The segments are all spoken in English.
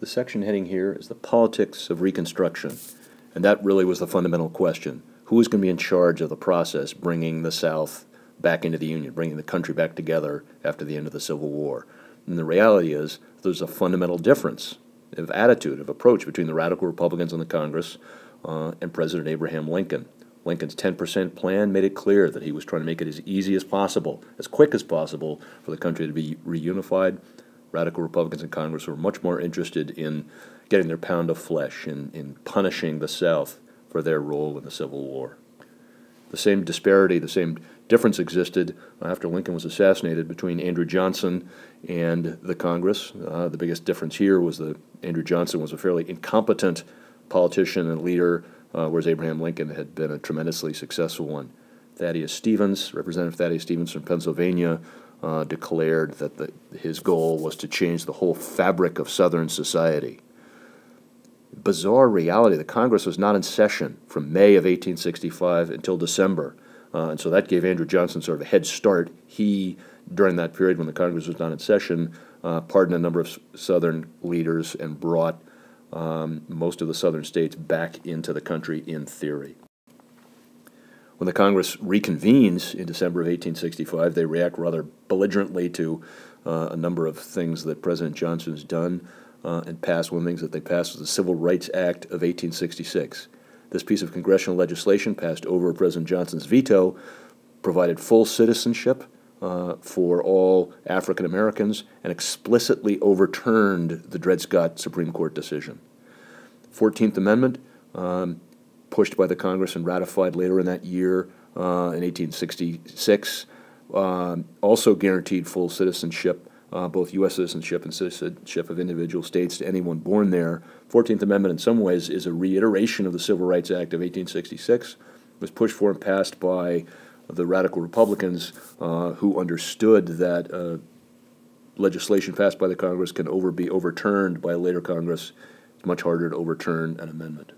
The section heading here is the Politics of Reconstruction, and that really was the fundamental question. Who is going to be in charge of the process bringing the South back into the Union, bringing the country back together after the end of the Civil War? And the reality is there's a fundamental difference of attitude, of approach between the radical Republicans in the Congress and President Abraham Lincoln. Lincoln's 10% plan made it clear that he was trying to make it as easy as possible, as quick as possible, for the country to be reunified. Radical Republicans in Congress were much more interested in getting their pound of flesh, in punishing the South for their role in the Civil War. The same disparity, the same difference existed after Lincoln was assassinated between Andrew Johnson and the Congress. The biggest difference here was that Andrew Johnson was a fairly incompetent politician and leader, whereas Abraham Lincoln had been a tremendously successful one. Representative Thaddeus Stevens from Pennsylvania, declared that his goal was to change the whole fabric of Southern society. Bizarre reality, the Congress was not in session from May of 1865 until December, and so that gave Andrew Johnson sort of a head start. He, during that period when the Congress was not in session, pardoned a number of Southern leaders and brought most of the Southern states back into the country in theory. When the Congress reconvenes in December of 1865, they react rather belligerently to a number of things that President Johnson's done and passed. One of the things that they passed was the Civil Rights Act of 1866. This piece of congressional legislation, passed over President Johnson's veto, provided full citizenship for all African Americans and explicitly overturned the Dred Scott Supreme Court decision. 14th Amendment, pushed by the Congress and ratified later in that year in 1866, also guaranteed full citizenship, both U.S. citizenship and citizenship of individual states to anyone born there. 14th Amendment in some ways is a reiteration of the Civil Rights Act of 1866. It was pushed for and passed by the radical Republicans who understood that legislation passed by the Congress can be overturned by a later Congress. It's much harder to overturn an amendment.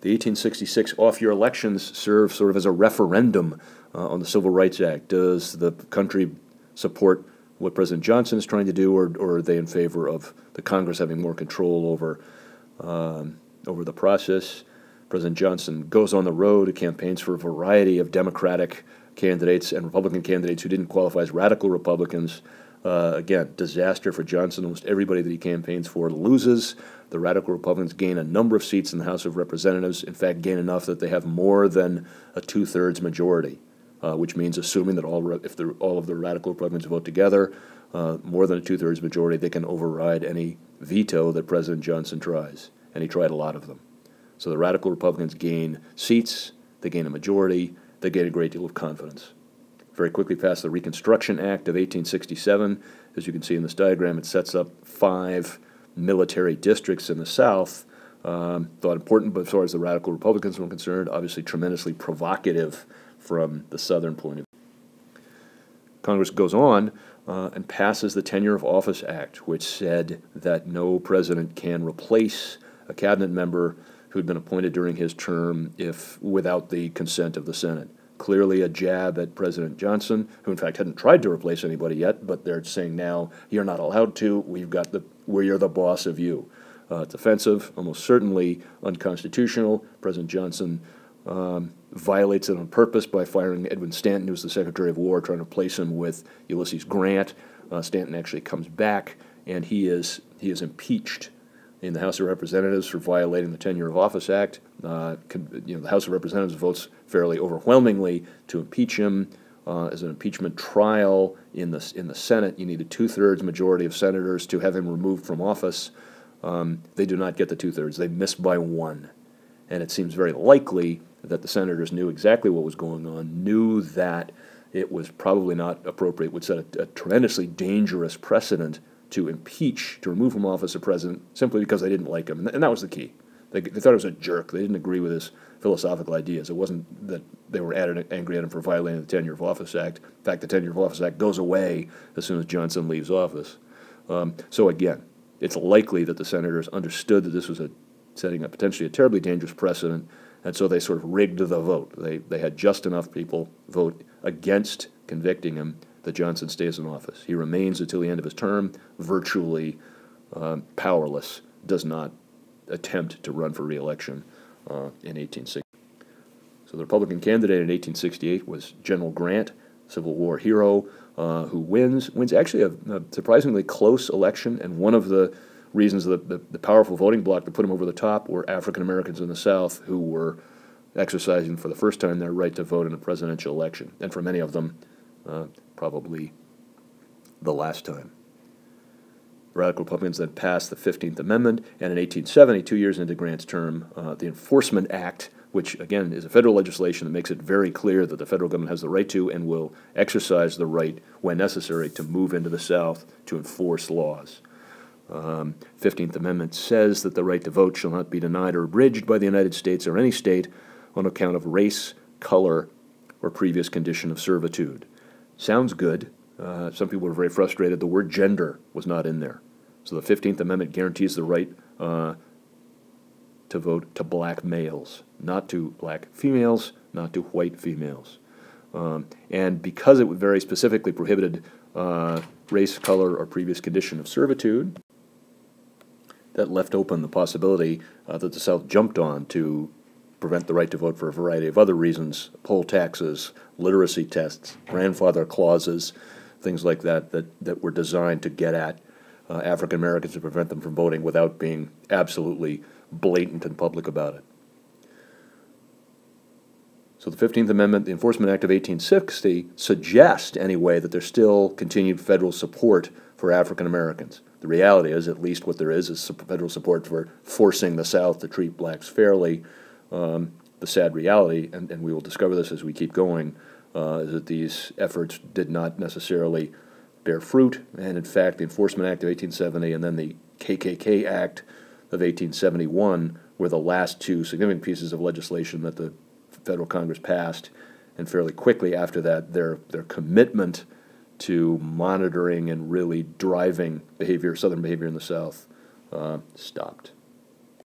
The 1866 off-year elections serve sort of as a referendum on the Civil Rights Act. Does the country support what President Johnson is trying to do, or are they in favor of the Congress having more control over the process? President Johnson goes on the road, campaigns for a variety of Democratic candidates and Republican candidates who didn't qualify as radical Republicans. Again, disaster for Johnson. Almost everybody that he campaigns for loses. The radical Republicans gain a number of seats in the House of Representatives, in fact, gain enough that they have more than a two-thirds majority, which means assuming that all of the radical Republicans vote together, more than a two-thirds majority, they can override any veto that President Johnson tries, and he tried a lot of them. So the radical Republicans gain seats, they gain a majority, they gain a great deal of confidence. Very quickly passed the Reconstruction Act of 1867. As you can see in this diagram, it sets up 5 military districts in the South. Thought important, but as far as the radical Republicans were concerned, obviously tremendously provocative from the Southern point of view. Congress goes on and passes the Tenure of Office Act, which said that no president can replace a cabinet member who had been appointed during his term without the consent of the Senate. Clearly a jab at President Johnson, who in fact hadn't tried to replace anybody yet, but they're saying now, you're not allowed to, we're the boss of you. It's offensive, almost certainly unconstitutional. President Johnson violates it on purpose by firing Edwin Stanton, who was the Secretary of War, trying to replace him with Ulysses Grant. Stanton actually comes back, and he is impeached in the House of Representatives for violating the Tenure of Office Act. The House of Representatives votes fairly overwhelmingly to impeach him. As an impeachment trial in the Senate, you need a two-thirds majority of senators to have him removed from office. They do not get the two-thirds. They miss by 1. And it seems very likely that the senators knew exactly what was going on, knew that it was probably not appropriate, would set a tremendously dangerous precedent to remove from office a president simply because they didn't like him. And that was the key. They thought he was a jerk. They didn't agree with his philosophical ideas. It wasn't that they were angry at him for violating the Tenure of Office Act. In fact, the Tenure of Office Act goes away as soon as Johnson leaves office. So again, it's likely that the senators understood that this was setting up potentially a terribly dangerous precedent, and so they sort of rigged the vote. They had just enough people vote against convicting him that Johnson stays in office. He remains until the end of his term, virtually powerless, does not attempt to run for re-election in 1860. So the Republican candidate in 1868 was General Grant, Civil War hero, who wins actually a surprisingly close election, and one of the reasons the powerful voting bloc that put him over the top were African Americans in the South who were exercising for the first time their right to vote in a presidential election, and for many of them, probably the last time. Radical Republicans then passed the 15th Amendment, and in 1870, 2 years into Grant's term, the Enforcement Act, which, again, is a federal legislation that makes it very clear that the federal government has the right to and will exercise the right, when necessary, to move into the South to enforce laws. 15th Amendment says that the right to vote shall not be denied or abridged by the United States or any state on account of race, color, or previous condition of servitude. Sounds good. Some people were very frustrated. The word gender was not in there. So the 15th Amendment guarantees the right to vote to black males, not to black females, not to white females. And because it very specifically prohibited race, color, or previous condition of servitude, that left open the possibility that the South jumped on to prevent the right to vote for a variety of other reasons: poll taxes, literacy tests, grandfather clauses, things like that were designed to get at African Americans to prevent them from voting without being absolutely blatant and public about it. So the 15th Amendment, the Enforcement Act of 1860, suggests anyway that there's still continued federal support for African Americans. The reality is, at least what there is federal support for forcing the South to treat blacks fairly. The sad reality, and we will discover this as we keep going, is that these efforts did not necessarily bear fruit, and in fact the Enforcement Act of 1870 and then the KKK Act of 1871 were the last two significant pieces of legislation that the federal Congress passed, and fairly quickly after that their commitment to monitoring and really driving Southern behavior in the South stopped.